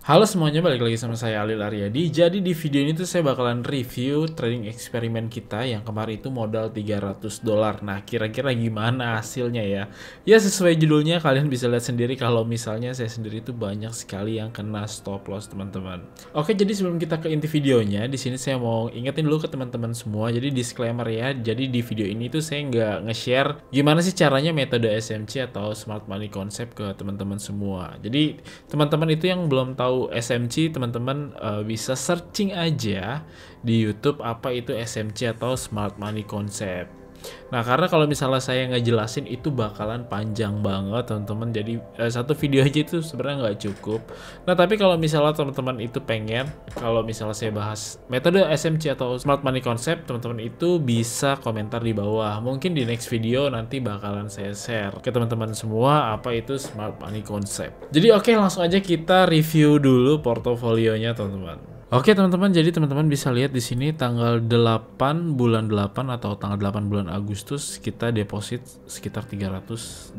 Halo semuanya, balik lagi sama saya Alil Aryadi. Jadi di video ini tuh saya bakalan review trading eksperimen kita yang kemarin itu modal $300. Nah, kira-kira gimana hasilnya ya? Ya sesuai judulnya kalian bisa lihat sendiri kalau misalnya saya sendiri itu banyak sekali yang kena stop loss teman-teman. Oke, jadi sebelum kita ke inti videonya, di sini saya mau ingetin dulu ke teman-teman semua. Jadi disclaimer ya. Jadi di video ini tuh saya nggak nge-share gimana sih caranya metode SMC atau Smart Money Concept ke teman-teman semua. Jadi teman-teman itu yang belum tahu SMC, teman-teman bisa searching aja di YouTube apa itu SMC atau Smart Money Concept. Nah, karena kalau misalnya saya nggak jelasin itu bakalan panjang banget teman-teman. Jadi satu video aja itu sebenarnya nggak cukup. Nah, tapi kalau misalnya teman-teman itu pengen, kalau misalnya saya bahas metode SMC atau Smart Money Concept, teman-teman itu bisa komentar di bawah. Mungkin di next video nanti bakalan saya share ke teman-teman semua apa itu Smart Money Concept. Jadi oke, langsung aja kita review dulu portofolionya teman-teman. Oke teman-teman, jadi teman-teman bisa lihat di sini tanggal 8 bulan 8 atau tanggal 8 bulan Agustus kita deposit sekitar $300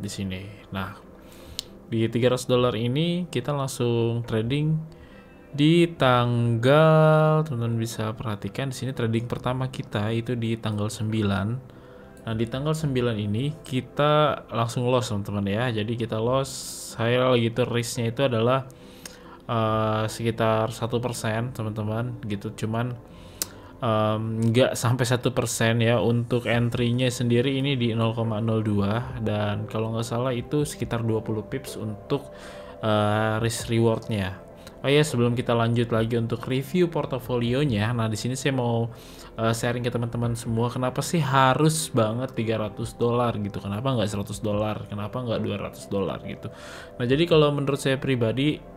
di sini. Nah, di $300 ini kita langsung trading di tanggal, teman-teman bisa perhatikan di sini trading pertama kita itu di tanggal 9. Nah, di tanggal 9 ini kita langsung loss teman-teman ya. Jadi kita loss, saya lagi itu risknya itu adalah sekitar 1% teman-teman gitu, cuman nggak sampai 1% ya. Untuk entry-nya sendiri ini di 0,02 dan kalau nggak salah itu sekitar 20 pips untuk risk rewardnya. Oh ya, sebelum kita lanjut lagi untuk review portofolionya, nah di sini saya mau sharing ke teman-teman semua kenapa sih harus banget $300 gitu, kenapa nggak $100, kenapa nggak $200 gitu. Nah jadi kalau menurut saya pribadi,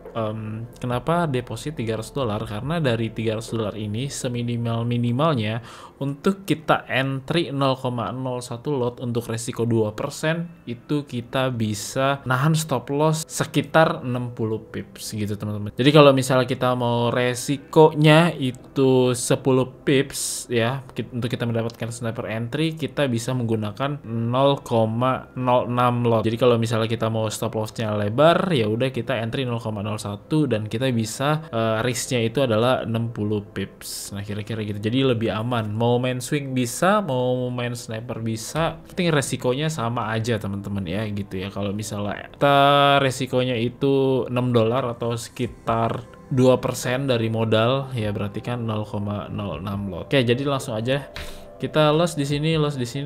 kenapa deposit $300? Karena dari $300 ini seminimal-minimalnya untuk kita entry 0,01 lot untuk resiko 2% itu kita bisa nahan stop loss sekitar 60 pips gitu teman-teman. Jadi kalau misalnya kita mau resikonya itu 10 pips ya, untuk kita mendapatkan sniper entry kita bisa menggunakan 0,06 lot. Jadi kalau misalnya kita mau stop lossnya lebar, ya udah kita entry 0,01 dan kita bisa risknya itu adalah 60 pips. Nah kira-kira gitu, jadi lebih aman. Mau main swing bisa, mau main sniper bisa, penting resikonya sama aja teman-teman ya gitu ya. Kalau misalnya kita resikonya itu $6 atau sekitar 2% dari modal, ya berarti kan 0,06 lot. Oke, jadi langsung aja kita loss di sini,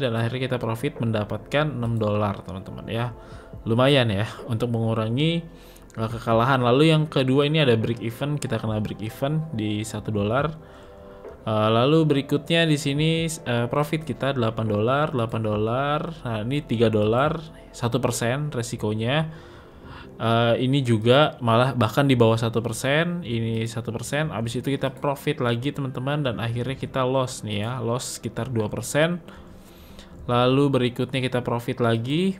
dan akhirnya kita profit mendapatkan $6 teman-teman ya. Lumayan ya untuk mengurangi kekalahan. Lalu yang kedua ini ada break even, kita kena break even di $1. Lalu berikutnya di sini profit kita $8. Nah, ini $3, 1% resikonya. Ini juga malah bahkan di bawah 1%, ini 1%. Abis itu kita profit lagi teman-teman dan akhirnya kita loss nih ya, loss sekitar 2%. Lalu berikutnya kita profit lagi,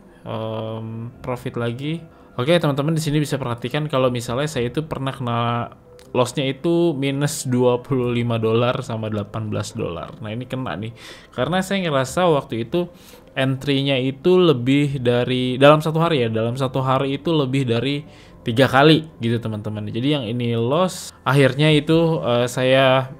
Oke teman-teman, di sini bisa perhatikan kalau misalnya saya itu pernah kena lossnya itu minus $25 sama $18. Nah ini kena nih, karena saya ngerasa waktu itu entry-nya itu lebih dari dalam satu hari itu lebih dari 3 kali gitu teman-teman. Jadi yang ini loss, akhirnya itu saya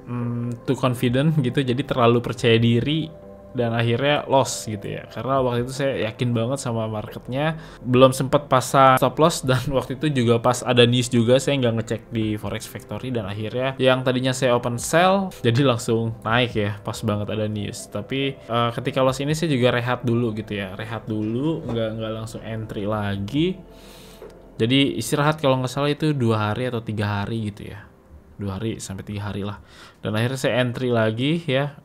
too confident gitu, jadi terlalu percaya diri dan akhirnya loss gitu ya, karena waktu itu saya yakin banget sama marketnya, belum sempat pasang stop loss, dan waktu itu juga pas ada news juga saya nggak ngecek di Forex Factory, dan akhirnya yang tadinya saya open sell jadi langsung naik ya pas banget ada news. Tapi ketika loss ini saya juga rehat dulu gitu ya, nggak langsung entry lagi, jadi istirahat kalau nggak salah itu 2 hari atau 3 hari gitu ya, 2 hari sampai 3 hari lah. Dan akhirnya saya entry lagi ya,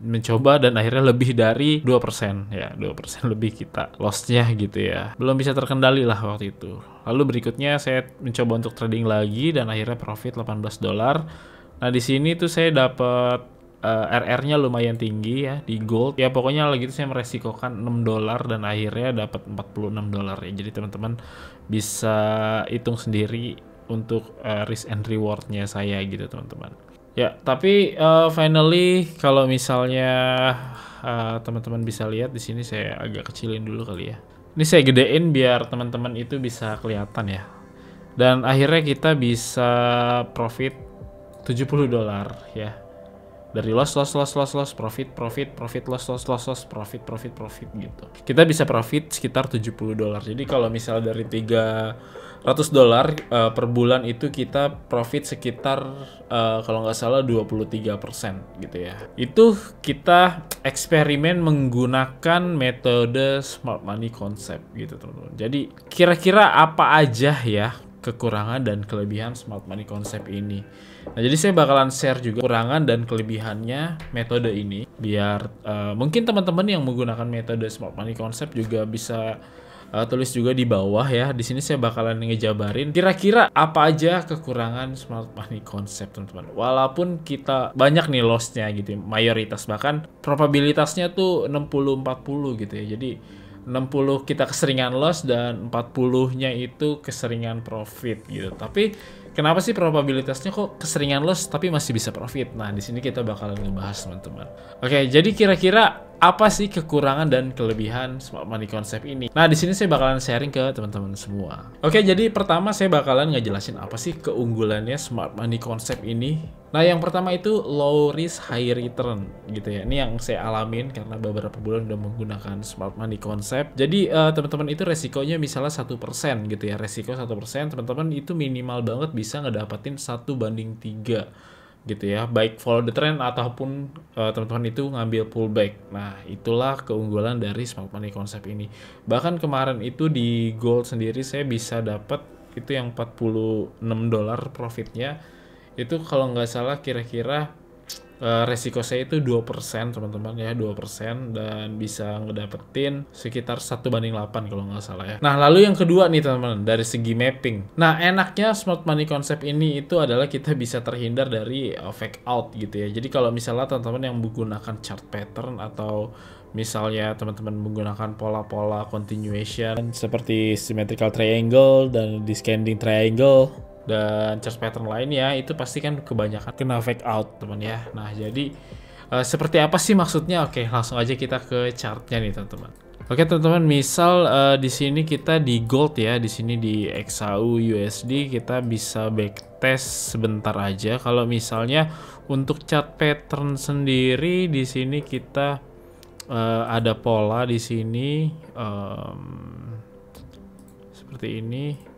mencoba, dan akhirnya lebih dari 2% ya, 2% lebih kita lossnya gitu ya, belum bisa terkendali lah waktu itu. Lalu berikutnya saya mencoba untuk trading lagi dan akhirnya profit $18. Nah di sini tuh saya dapat RR-nya lumayan tinggi ya di gold ya, pokoknya lagi itu saya meresikokan $6 dan akhirnya dapat $46 ya. Jadi teman-teman bisa hitung sendiri untuk risk and rewardnya saya gitu teman-teman ya. Tapi finally kalau misalnya teman-teman bisa lihat di sini, saya agak kecilin dulu kali ya, ini saya gedein biar teman-teman itu bisa kelihatan ya. Dan akhirnya kita bisa profit $70 ya. Dari loss profit loss profit gitu. Kita bisa profit sekitar $70. Jadi kalau misalnya dari $300 per bulan itu kita profit sekitar kalau nggak salah 23% gitu ya. Itu kita eksperimen menggunakan metode smart money concept gitu teman-teman. Jadi kira-kira apa aja ya kekurangan dan kelebihan smart money concept ini. Nah, jadi saya bakalan share juga kekurangan dan kelebihannya metode ini biar mungkin teman-teman yang menggunakan metode smart money concept juga bisa tulis juga di bawah ya. Di sini saya bakalan ngejabarin kira-kira apa aja kekurangan smart money concept teman-teman. Walaupun kita banyak nih loss-nya gitu, mayoritas bahkan probabilitasnya tuh 60-40 gitu ya. Jadi 60 kita keseringan loss dan 40-nya itu keseringan profit gitu. Tapi kenapa sih probabilitasnya kok keseringan loss tapi masih bisa profit? Nah, di sini kita bakalan ngebahas teman-teman. Oke, jadi kira-kira apa sih kekurangan dan kelebihan smart money concept ini? Nah, di sini saya bakalan sharing ke teman-teman semua. Oke, jadi pertama saya bakalan ngejelasin apa sih keunggulannya smart money concept ini. Nah, yang pertama itu low risk high return gitu ya. Ini yang saya alamin karena beberapa bulan udah menggunakan smart money concept. Jadi teman-teman itu resikonya misalnya 1% gitu ya. Resiko 1%, teman-teman itu minimal banget bisa ngedapatin 1/3 gitu ya, baik follow the trend ataupun teman-teman itu ngambil pullback. Nah, itulah keunggulan dari smart money concept ini. Bahkan kemarin itu di gold sendiri saya bisa dapat itu yang $46 profitnya. Itu kalau nggak salah kira-kira resiko saya itu 2% teman-teman ya, 2% dan bisa ngedapetin sekitar 1/8 kalau nggak salah ya. Nah, lalu yang kedua nih teman-teman, dari segi mapping. Nah, enaknya smart money concept ini itu adalah kita bisa terhindar dari fake out gitu ya. Jadi kalau misalnya teman-teman yang menggunakan chart pattern atau misalnya teman-teman menggunakan pola-pola continuation seperti symmetrical triangle dan descending triangle dan chart pattern lainnya, itu pasti kan kebanyakan kena fake out teman ya. Nah, jadi seperti apa sih maksudnya? Oke, langsung aja kita ke chartnya nih teman-teman. Oke teman-teman, misal di sini kita di gold ya, di sini di XAU USD kita bisa backtest sebentar aja. Kalau misalnya untuk chart pattern sendiri di sini kita ada pola di sini seperti ini.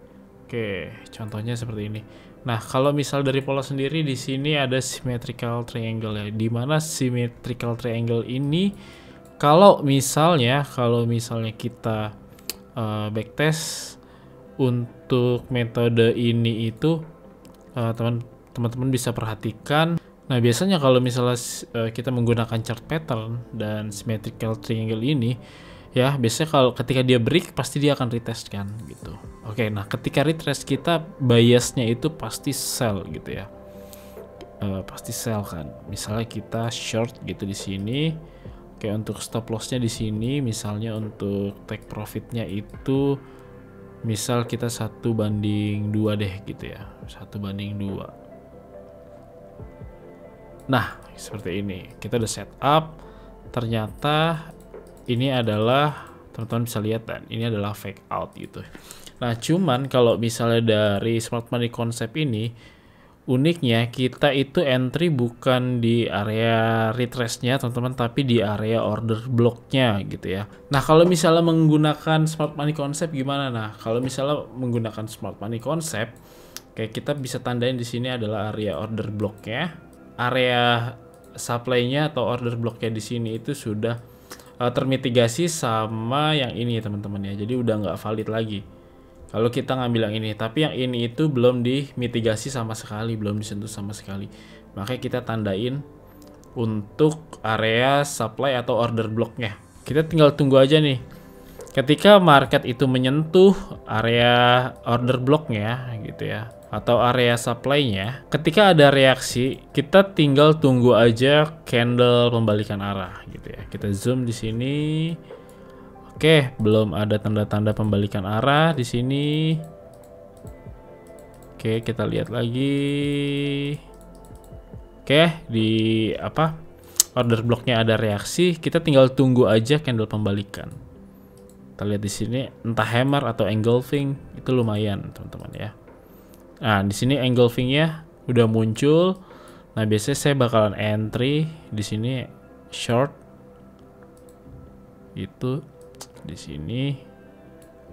Oke, contohnya seperti ini. Nah, kalau misal dari pola sendiri di sini ada symmetrical triangle ya. Di mana symmetrical triangle ini kalau misalnya kita backtest untuk metode ini itu teman-teman bisa perhatikan. Nah, biasanya kalau misalnya kita menggunakan chart pattern dan symmetrical triangle ini ya, biasanya kalau ketika dia break pasti dia akan retest kan gitu. Oke, nah ketika retest kita biasnya itu pasti sell gitu ya. Pasti sell kan. Misalnya kita short gitu di sini. Oke, untuk stop lossnya di sini, misalnya untuk take profitnya itu misal kita 1/2 deh gitu ya. 1/2. Nah, seperti ini. Kita udah setup. Ternyata ini adalah, teman-teman bisa lihat dan ini adalah fake out gitu. Nah, cuman kalau misalnya dari smart money concept ini, uniknya kita itu entry bukan di area retrace-nya teman-teman, tapi di area order block-nya gitu ya. Nah, kalau misalnya menggunakan smart money concept gimana? Nah, kalau misalnya menggunakan smart money concept, kayak kita bisa tandain di sini adalah area order block-nya, area supply-nya atau order block-nya di sini itu sudah termitigasi sama yang ini teman-teman ya. Jadi udah nggak valid lagi kalau kita ngambil yang ini, tapi yang ini itu belum dimitigasi sama sekali, belum disentuh sama sekali. Makanya kita tandain untuk area supply atau order blocknya. Kita tinggal tunggu aja nih. Ketika market itu menyentuh area order blocknya gitu ya, atau area supply-nya, ketika ada reaksi, kita tinggal tunggu aja candle pembalikan arah gitu ya. Kita zoom di sini. Oke, belum ada tanda-tanda pembalikan arah di sini. Oke, kita lihat lagi. Oke, di order blocknya ada reaksi, kita tinggal tunggu aja candle pembalikan. Kita lihat di sini, entah hammer atau engulfing, itu lumayan teman-teman ya. Nah, di sini engulfing-nya udah muncul. Nah, biasanya saya bakalan entry di sini short. Itu di sini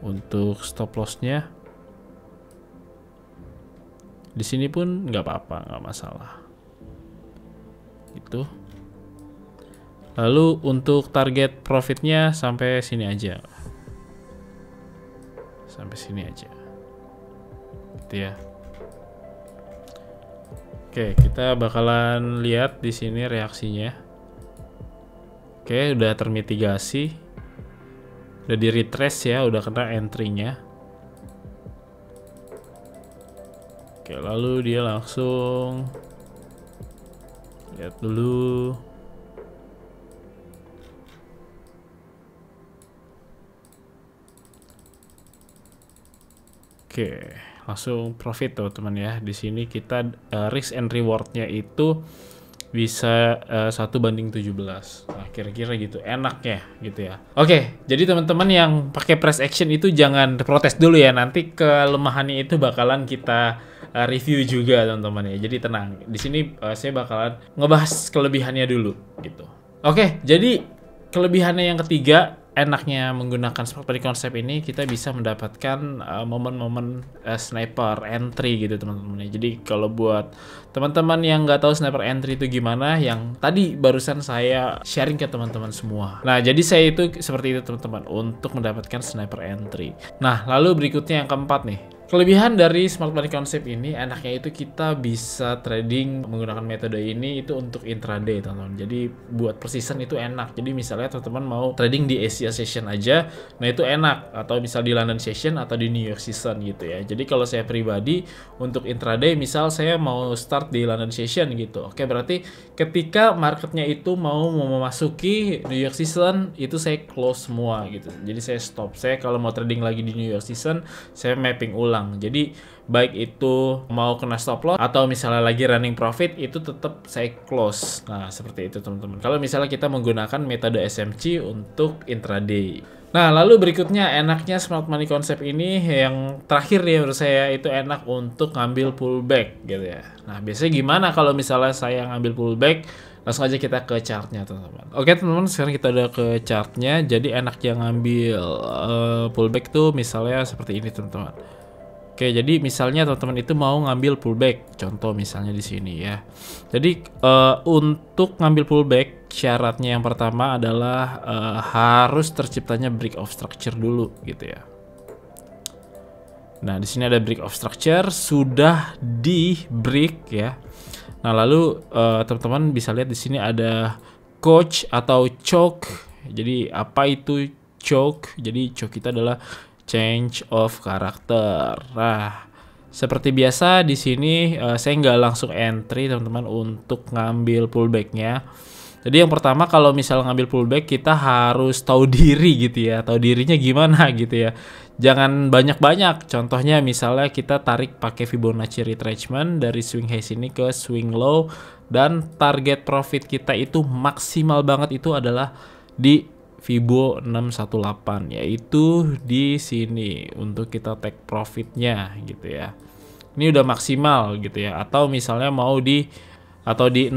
untuk stop loss-nya. Di sini pun nggak apa-apa, nggak masalah. Itu. Lalu untuk target profitnya sampai sini aja. Sampai sini aja. Gitu ya. Oke, kita bakalan lihat di sini reaksinya. Oke, udah termitigasi. Udah di retrace ya, udah kena entry-nya. Oke, lalu dia langsung lihat dulu. Oke, langsung profit teman-teman ya. Di sini kita risk and rewardnya itu bisa 1:17. Nah, kira-kira gitu. Enak ya gitu ya. Oke, jadi teman-teman yang pakai price action itu jangan protes dulu ya. Nanti kelemahannya itu bakalan kita review juga teman-teman ya. Jadi tenang. Di sini saya bakalan ngebahas kelebihannya dulu gitu. Oke, jadi kelebihannya yang ketiga, enaknya menggunakan smart money konsep ini, kita bisa mendapatkan momen-momen sniper entry gitu teman-teman. Jadi kalau buat teman-teman yang nggak tahu sniper entry itu gimana, yang tadi barusan saya sharing ke teman-teman semua. Nah, jadi saya itu seperti itu teman-teman untuk mendapatkan sniper entry. Nah, lalu berikutnya yang keempat nih. Kelebihan dari smart money concept ini, enaknya itu kita bisa trading menggunakan metode ini itu untuk intraday teman-teman. Jadi buat persistent itu enak. Jadi misalnya teman-teman mau trading di Asia session aja, nah itu enak. Atau misal di London session atau di New York session gitu ya. Jadi kalau saya pribadi untuk intraday, misal saya mau start di London session gitu. Oke, berarti ketika marketnya itu mau memasuki New York session, itu saya close semua gitu. Jadi saya stop. Saya kalau mau trading lagi di New York session, saya mapping ulang. Jadi baik itu mau kena stop loss atau misalnya lagi running profit, itu tetap saya close. Nah, seperti itu teman-teman. Kalau misalnya kita menggunakan metode SMC untuk intraday. Nah, lalu berikutnya enaknya smart money concept ini yang terakhir ya menurut saya itu enak untuk ngambil pullback gitu ya. Nah, biasanya gimana kalau misalnya saya ngambil pullback? Langsung aja kita ke chartnya teman-teman. Oke teman-teman, sekarang kita udah ke chartnya. Jadi enak yang ngambil pullback tuh misalnya seperti ini teman-teman. Oke, jadi misalnya teman-teman itu mau ngambil pullback, contoh misalnya di sini ya. Jadi untuk ngambil pullback, syaratnya yang pertama adalah harus terciptanya break of structure dulu, gitu ya. Nah, di sini ada break of structure, sudah di break ya. Nah, lalu teman-teman bisa lihat di sini ada coach atau choke. Jadi apa itu choke? Jadi choke itu adalah change of character. Nah, seperti biasa di sini saya nggak langsung entry teman-teman untuk ngambil pullbacknya. Jadi yang pertama kalau misal ngambil pullback kita harus tahu diri gitu ya, tahu dirinya gimana gitu ya. Jangan banyak-banyak. Contohnya misalnya kita tarik pakai Fibonacci retracement dari swing high sini ke swing low dan target profit kita itu maksimal banget itu adalah di Fibo 618, yaitu di sini untuk kita take profitnya gitu ya. Ini udah maksimal gitu ya. Atau misalnya mau di 0,5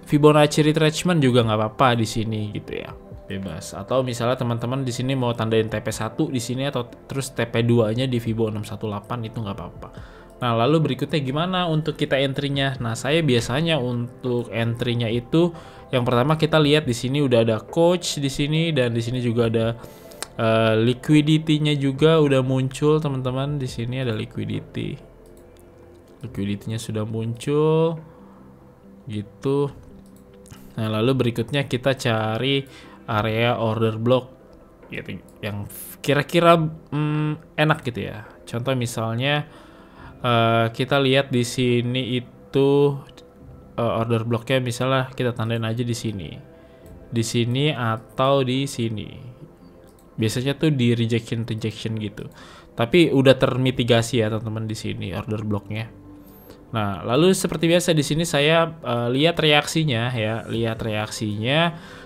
Fibonacci retracement juga nggak apa-apa di sini gitu ya. Bebas. Atau misalnya teman-teman di sini mau tandain TP1 di sini atau terus TP2-nya di Fibo 618 itu nggak apa-apa. Nah, lalu berikutnya gimana untuk kita entry-nya? Nah, saya biasanya untuk entry-nya itu yang pertama kita lihat di sini udah ada coach di sini dan di sini juga ada liquidity-nya juga udah muncul, teman-teman. Di sini ada liquidity. Liquidity-nya sudah muncul gitu. Nah, lalu berikutnya kita cari area order block gitu yang kira-kira enak gitu ya. Contoh misalnya kita lihat di sini itu order blocknya misalnya kita tandain aja di sini atau di sini. Biasanya tuh di rejection gitu. Tapi udah termitigasi ya teman-teman di sini order blocknya. Nah, lalu seperti biasa di sini saya lihat reaksinya ya,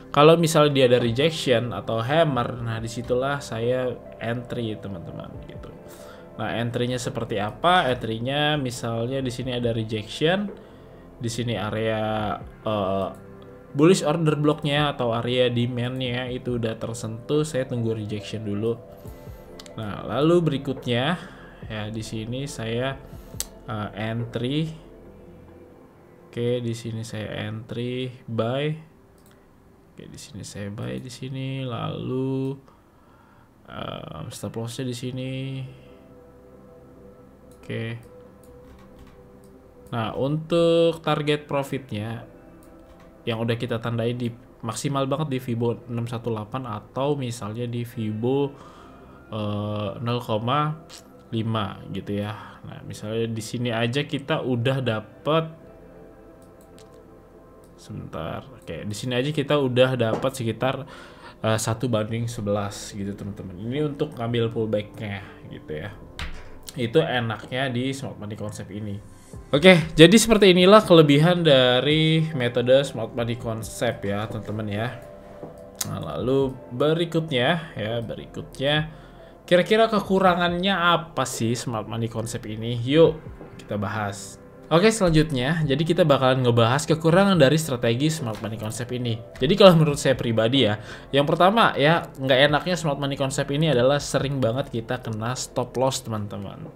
Kalau misalnya dia ada rejection atau hammer, nah disitulah saya entry teman-teman gitu. Nah, entry-nya seperti apa? Entry-nya misalnya di sini ada rejection, di sini area bullish order blocknya atau area demand-nya itu udah tersentuh, saya tunggu rejection dulu. Nah, lalu berikutnya ya di sini saya entry. Oke, di sini saya entry buy. Oke, di sini saya buy di sini, lalu stop loss-nya di sini. Oke. Nah, untuk target profitnya yang udah kita tandai di maksimal banget di Fibo 618 atau misalnya di Fibo 0,5 gitu ya. Nah, misalnya di sini aja kita udah dapat sebentar. Oke, di sini aja kita udah dapat sekitar 1:11 gitu teman-teman. Ini untuk ngambil pullback-nya gitu ya. Itu enaknya di smart money concept ini. Oke, jadi seperti inilah kelebihan dari metode smart money concept ya teman-teman ya. Nah, lalu berikutnya kira-kira kekurangannya apa sih smart money concept ini? Yuk kita bahas. Oke, selanjutnya, jadi kita bakalan ngebahas kekurangan dari strategi smart money concept ini. Jadi kalau menurut saya pribadi ya, yang pertama ya, nggak enaknya smart money concept ini adalah sering banget kita kena stop loss teman-teman.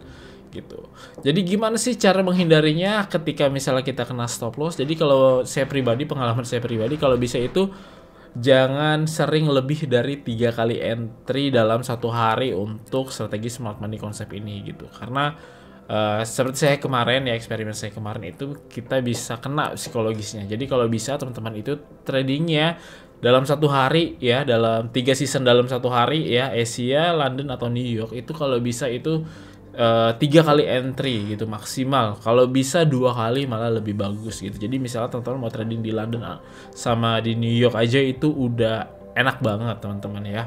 Gitu. Jadi gimana sih cara menghindarinya ketika misalnya kita kena stop loss? Jadi kalau saya pribadi, pengalaman saya pribadi, kalau bisa itu jangan sering lebih dari 3 kali entry dalam satu hari untuk strategi smart money concept ini gitu. Karena seperti saya kemarin ya, eksperimen saya kemarin itu kita bisa kena psikologisnya. Jadi kalau bisa teman-teman itu tradingnya dalam satu hari ya, dalam 3 season dalam satu hari ya, Asia, London atau New York itu kalau bisa itu 3 kali entry gitu maksimal. Kalau bisa 2 kali malah lebih bagus gitu. Jadi misalnya teman-teman mau trading di London sama di New York aja itu udah enak banget teman-teman ya.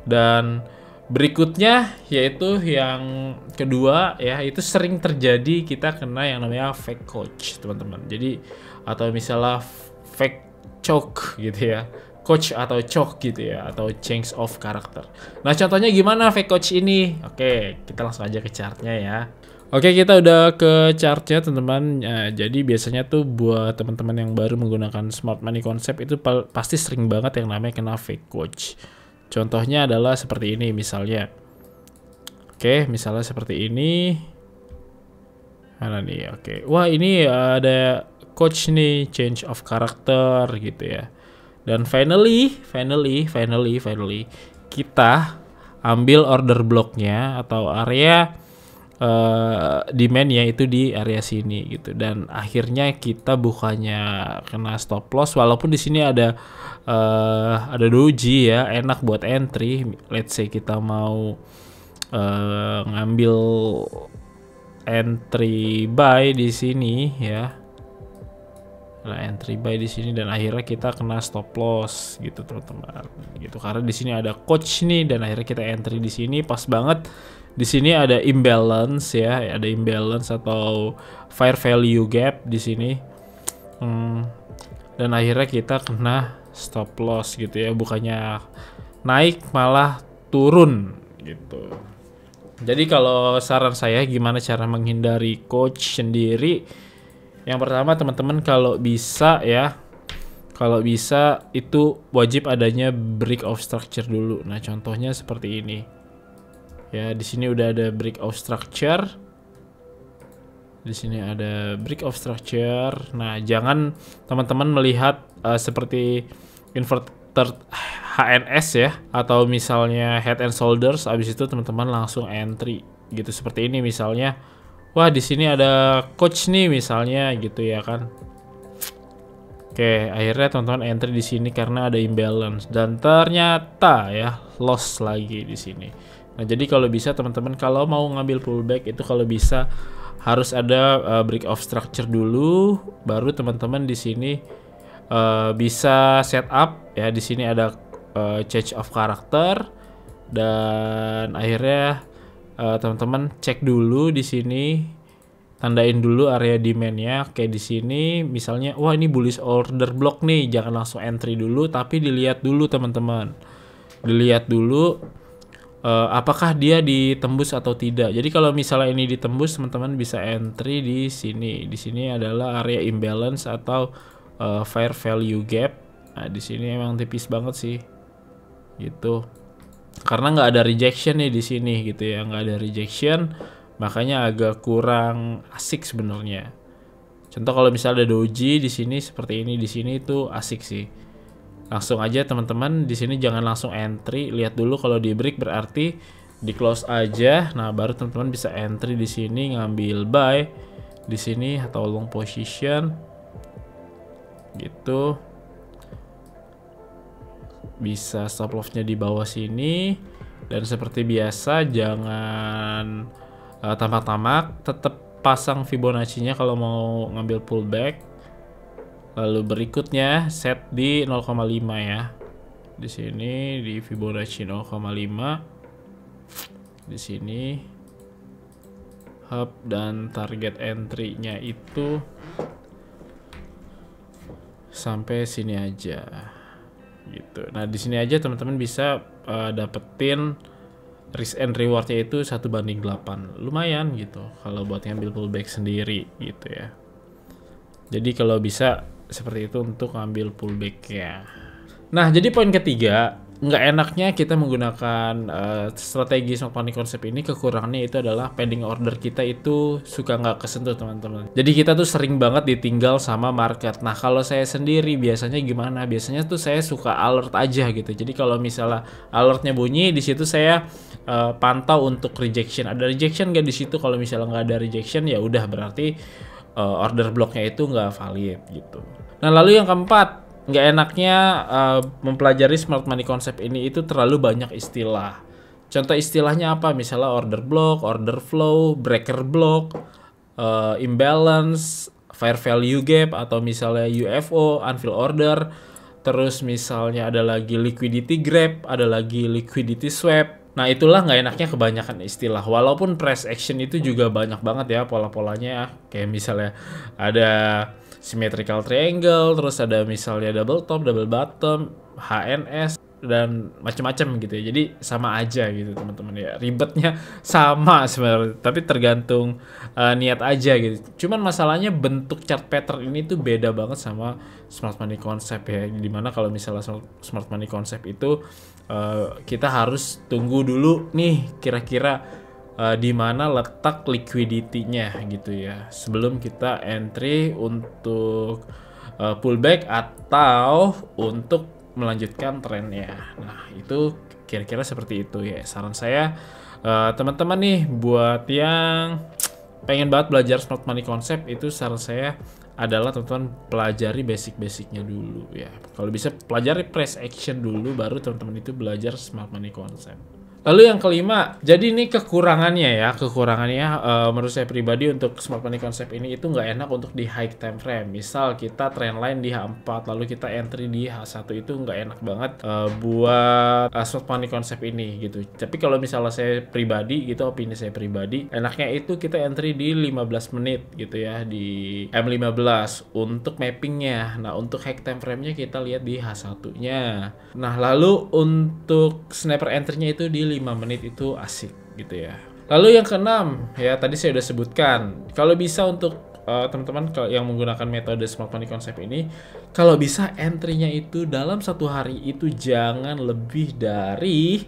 Dan berikutnya yaitu yang kedua ya, itu sering terjadi kita kena yang namanya fake coach teman-teman. Jadi atau misalnya fake choke gitu ya, coach atau choke gitu ya, atau change of character. Nah, contohnya gimana fake coach ini? Oke, kita langsung aja ke chartnya ya. Oke, kita udah ke chartnya teman-teman. Nah, jadi biasanya tuh buat teman-teman yang baru menggunakan smart money concept itu pasti sering banget yang namanya kena fake coach. Contohnya adalah seperti ini misalnya. Oke, misalnya seperti ini. Mana nih? Oke. Wah, ini ada coach nih, change of character gitu ya. Dan finally kita ambil order blocknya atau area demand-nya itu di area sini gitu. Dan akhirnya kita bukannya kena stop loss, walaupun di sini ada doji ya, enak buat entry. Let's say kita mau ngambil entry buy di sini ya. Nah, entry buy di sini dan akhirnya kita kena stop loss gitu teman-teman. Gitu karena di sini ada coach nih dan akhirnya kita entry di sini pas banget. Di sini ada imbalance ya, ada imbalance atau fair value gap di sini. Dan akhirnya kita kena stop loss gitu ya, bukannya naik malah turun gitu. Jadi kalau saran saya gimana cara menghindari coach sendiri? Yang pertama teman-teman kalau bisa itu wajib adanya break of structure dulu. Nah, contohnya seperti ini. Ya, di sini udah ada break of structure. Di sini ada break of structure. Nah, jangan teman-teman melihat seperti inverted HNS ya, atau misalnya head and shoulders, abis itu teman-teman langsung entry gitu seperti ini misalnya. Wah, di sini ada coach nih misalnya gitu ya kan. Oke, akhirnya teman-teman entry di sini karena ada imbalance dan ternyata ya loss lagi di sini. Nah, jadi kalau bisa teman-teman kalau mau ngambil pullback itu kalau bisa harus ada break of structure dulu, baru teman-teman di sini bisa setup ya. Di sini ada change of character dan akhirnya teman-teman cek dulu di sini, tandain dulu area demand-nya. Kayak di sini misalnya, wah ini bullish order block nih, jangan langsung entry dulu, tapi dilihat dulu teman-teman, dilihat dulu apakah dia ditembus atau tidak. Jadi kalau misalnya ini ditembus, teman-teman bisa entry di sini. Di sini adalah area imbalance atau fair value gap. Nah, di sini emang tipis banget sih, gitu. Karena nggak ada rejection nih di sini, gitu ya, nggak ada rejection, makanya agak kurang asik sebenarnya. Contoh kalau misalnya ada doji di sini seperti ini, di sini itu asik sih. Langsung aja teman-teman di sini jangan langsung entry, lihat dulu kalau di break berarti di close aja. Nah, baru teman-teman bisa entry di sini ngambil buy di sini atau long position. Gitu. Bisa stop loss-nya di bawah sini dan seperti biasa jangan tamak-tamak, tetap pasang Fibonacci-nya kalau mau ngambil pullback. Lalu berikutnya set di 0,5 ya. Di sini di Fibonacci 0,5. Di sini hub dan target entry-nya itu sampai sini aja. Gitu. Nah, di sini aja teman-teman bisa dapetin risk and reward-nya itu 1/8. Lumayan gitu kalau buat ngambil pullback sendiri gitu ya. Jadi kalau bisa seperti itu untuk ngambil pullback-nya. Nah, jadi poin ketiga, nggak enaknya kita menggunakan strategi smart money concept ini, kekurangannya itu adalah pending order kita itu suka nggak kesentuh teman-teman. Jadi kita tuh sering banget ditinggal sama market. Nah, kalau saya sendiri biasanya gimana? Biasanya tuh saya suka alert aja gitu. Jadi kalau misalnya alertnya bunyi, di situ saya pantau untuk rejection. Ada rejection nggak di situ? Kalau misalnya nggak ada rejection, ya udah berarti order blocknya itu nggak valid gitu. Nah, lalu yang keempat, nggak enaknya mempelajari smart money concept ini itu terlalu banyak istilah. Contoh istilahnya apa? Misalnya order block, order flow, breaker block, imbalance, fair value gap, atau misalnya UFO, unfilled order. Terus misalnya ada lagi liquidity grab, ada lagi liquidity swap. Nah, itulah nggak enaknya kebanyakan istilah. Walaupun price action itu juga banyak banget ya pola-polanya. Kayak misalnya ada symmetrical triangle, terus ada misalnya double top, double bottom, HNS, dan macam-macam gitu ya. Jadi sama aja gitu teman-teman ya. Ribetnya sama sebenarnya, tapi tergantung niat aja gitu. Cuman masalahnya bentuk chart pattern ini tuh beda banget sama smart money concept ya. Dimana kalau misalnya smart money concept itu kita harus tunggu dulu nih kira-kira di mana letak liquidity-nya gitu ya sebelum kita entry untuk pullback atau untuk melanjutkan trennya. Nah, itu kira-kira seperti itu ya. Saran saya teman-teman nih buat yang pengen banget belajar smart money concept, itu saran saya adalah teman-teman pelajari basic-basicnya dulu ya. Kalau bisa pelajari price action dulu, baru teman-teman itu belajar smart money concept. Lalu yang kelima, jadi ini kekurangannya ya, menurut saya pribadi untuk smart money concept ini itu nggak enak untuk di high time frame. Misal kita trend line di H4 lalu kita entry di H1, itu nggak enak banget buat smart money concept ini gitu. Tapi kalau misalnya saya pribadi gitu, opini saya pribadi, enaknya itu kita entry di 15 menit gitu ya, di M15 untuk mappingnya. Nah, untuk high time frame-nya kita lihat di H1-nya. Nah, lalu untuk sniper entry-nya itu di 5 menit itu asik gitu ya. Lalu yang keenam ya, tadi saya udah sebutkan, kalau bisa untuk teman-teman yang menggunakan metode smart money concept ini, kalau bisa entry-nya itu dalam satu hari itu jangan lebih dari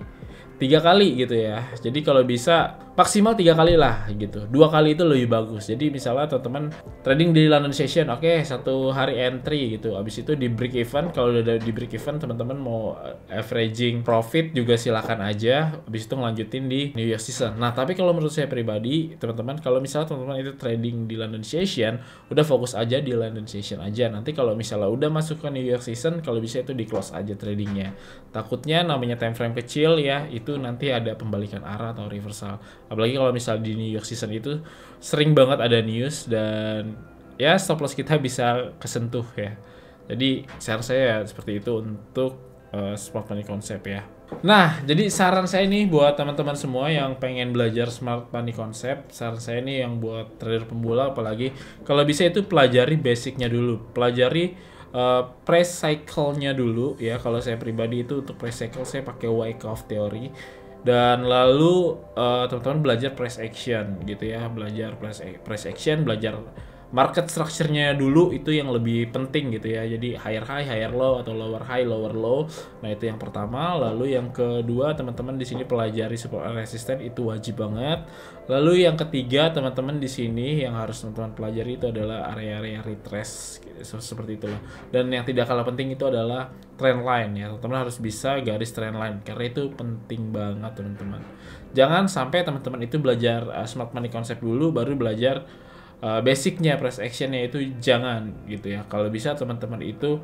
3 kali gitu ya. Jadi kalau bisa maksimal 3 kali lah gitu. 2 kali itu lebih bagus. Jadi misalnya teman-teman trading di London session, oke, satu hari entry gitu. Habis itu di break even, kalau udah di break even teman-teman mau averaging profit juga silakan aja. Habis itu ngelanjutin di New York session. Nah, tapi kalau menurut saya pribadi, teman-teman, kalau misalnya teman-teman itu trading di London session, udah fokus aja di London session aja. Nanti kalau misalnya udah masuk ke New York session, kalau bisa itu di close aja tradingnya. Takutnya namanya time frame kecil ya, itu nanti ada pembalikan arah atau reversal. Apalagi kalau misalnya di New York season itu sering banget ada news dan ya stop loss kita bisa kesentuh ya. Jadi saran saya seperti itu untuk smart money concept ya. Nah, jadi saran saya nih buat teman-teman semua yang pengen belajar smart money concept, saran saya nih yang buat trader pemula apalagi, kalau bisa itu pelajari basicnya dulu, pelajari price cycle-nya dulu ya. Kalau saya pribadi itu untuk price cycle saya pakai Wyckoff theory. Dan lalu teman-teman belajar price action gitu ya, belajar price action, belajar market structure-nya dulu, itu yang lebih penting gitu ya. Jadi higher high, higher low, atau lower high, lower low. Nah, itu yang pertama. Lalu yang kedua, teman-teman di sini pelajari support and resistance, itu wajib banget. Lalu yang ketiga, teman-teman di sini yang harus teman-teman pelajari itu adalah area-area retrace gitu, seperti itulah. Dan yang tidak kalah penting itu adalah trend line ya. Teman-teman harus bisa garis trend line karena itu penting banget, teman-teman. Jangan sampai teman-teman itu belajar smart money concept dulu baru belajar basicnya price actionnya, itu jangan gitu ya. Kalau bisa teman-teman itu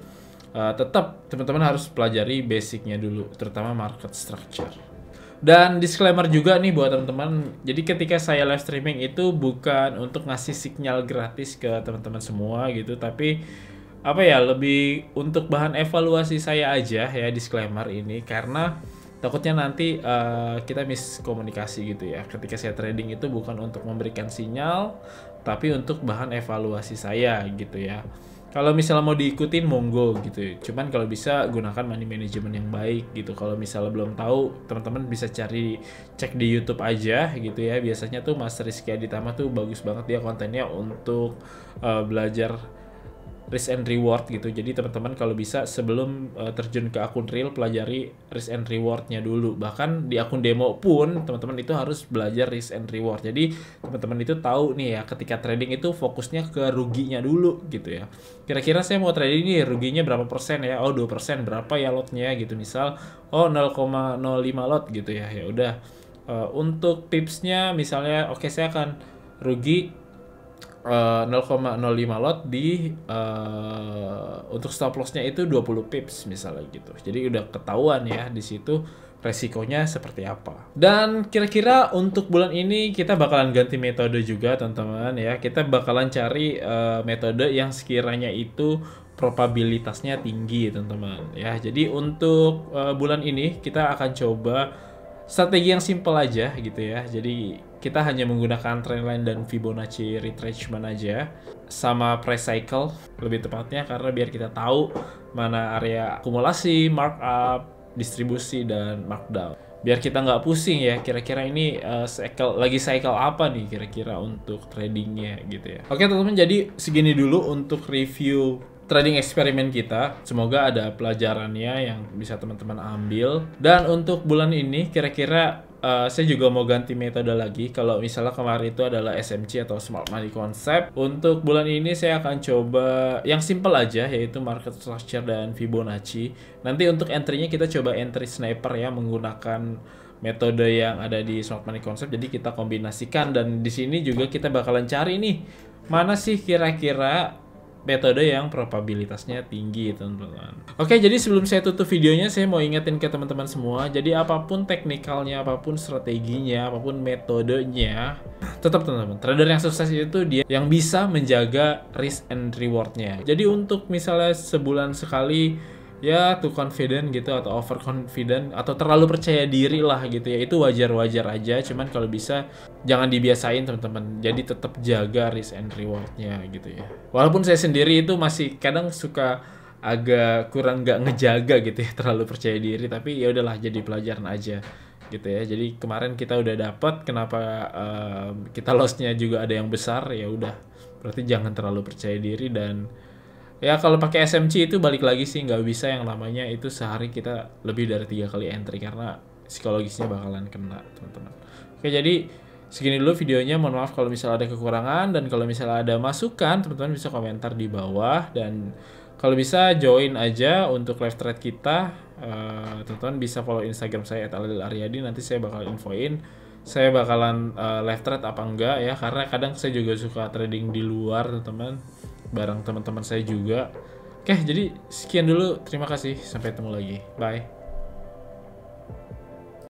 tetap teman-teman harus pelajari basicnya dulu, terutama market structure. Dan disclaimer juga nih buat teman-teman, jadi ketika saya live streaming itu bukan untuk ngasih sinyal gratis ke teman-teman semua gitu, tapi apa ya, lebih untuk bahan evaluasi saya aja ya, disclaimer ini, karena takutnya nanti kita miskomunikasi gitu ya. Ketika saya trading itu bukan untuk memberikan sinyal, tapi untuk bahan evaluasi saya gitu ya. Kalau misalnya mau diikutin monggo gitu. Cuman kalau bisa gunakan money management yang baik gitu. Kalau misalnya belum tahu, teman-teman bisa cek di YouTube aja gitu ya. Biasanya tuh Mas Rizky Aditama tuh bagus banget dia kontennya untuk belajar risk and reward gitu. Jadi teman-teman kalau bisa sebelum terjun ke akun real, pelajari risk and rewardnya dulu. Bahkan di akun demo pun teman-teman itu harus belajar risk and reward. Jadi teman-teman itu tahu nih ya, ketika trading itu fokusnya ke ruginya dulu gitu ya. Kira-kira saya mau trading ini ruginya berapa persen ya? Oh 2%, berapa ya lotnya gitu. Misal 0,05 lot gitu ya. Ya udah, untuk tipsnya misalnya oke, saya akan rugi 0,05 lot di untuk stop lossnya itu 20 pips misalnya gitu. Jadi udah ketahuan ya di situ resikonya seperti apa. Dan kira-kira untuk bulan ini kita bakalan ganti metode juga teman-teman ya. Kita bakalan cari metode yang sekiranya itu probabilitasnya tinggi teman-teman ya. Jadi untuk bulan ini kita akan coba strategi yang simple aja gitu ya. Jadi kita hanya menggunakan trendline dan Fibonacci retracement aja, sama price cycle lebih tepatnya, karena biar kita tahu mana area akumulasi, markup, distribusi, dan markdown. Biar kita nggak pusing ya, kira-kira ini cycle apa nih kira-kira untuk tradingnya gitu ya. Oke teman-teman, jadi segini dulu untuk review trading eksperimen kita. Semoga ada pelajarannya yang bisa teman-teman ambil. Dan untuk bulan ini kira-kira saya juga mau ganti metode lagi. Kalau misalnya kemarin itu adalah SMC atau Smart Money Concept, untuk bulan ini saya akan coba yang simple aja, yaitu market structure dan Fibonacci. Nanti untuk entry-nya kita coba entry sniper ya, menggunakan metode yang ada di Smart Money Concept. Jadi kita kombinasikan, dan di sini juga kita bakalan cari nih mana sih kira-kira metode yang probabilitasnya tinggi teman-teman. Oke, jadi sebelum saya tutup videonya, saya mau ingetin ke teman-teman semua, jadi apapun teknikalnya, apapun strateginya, apapun metodenya, tetap teman-teman, trader yang sukses itu dia yang bisa menjaga risk and rewardnya. Jadi untuk misalnya sebulan sekali ya too confident gitu, atau overconfident, atau terlalu percaya diri lah gitu ya, itu wajar-wajar aja. Cuman kalau bisa jangan dibiasain teman-teman, jadi tetap jaga risk and rewardnya gitu ya. Walaupun saya sendiri itu masih kadang suka agak kurang nggak ngejaga gitu ya, terlalu percaya diri, tapi ya udahlah, jadi pelajaran aja gitu ya. Jadi kemarin kita udah dapat, kenapa kita lossnya juga ada yang besar, ya udah, berarti jangan terlalu percaya diri. Dan ya kalau pakai SMC itu balik lagi sih, nggak bisa yang namanya itu sehari kita lebih dari 3 kali entry, karena psikologisnya bakalan kena teman-teman. Oke, jadi segini dulu videonya. Mohon maaf kalau misalnya ada kekurangan, dan kalau misalnya ada masukan teman-teman bisa komentar di bawah, dan kalau bisa join aja untuk live trade kita. Teman-teman bisa follow Instagram saya @alil_aryadi, nanti saya bakal infoin saya bakalan live trade apa enggak ya, karena kadang saya juga suka trading di luar teman-teman, bareng teman-teman saya juga. Oke, jadi sekian dulu. Terima kasih. Sampai ketemu lagi. Bye.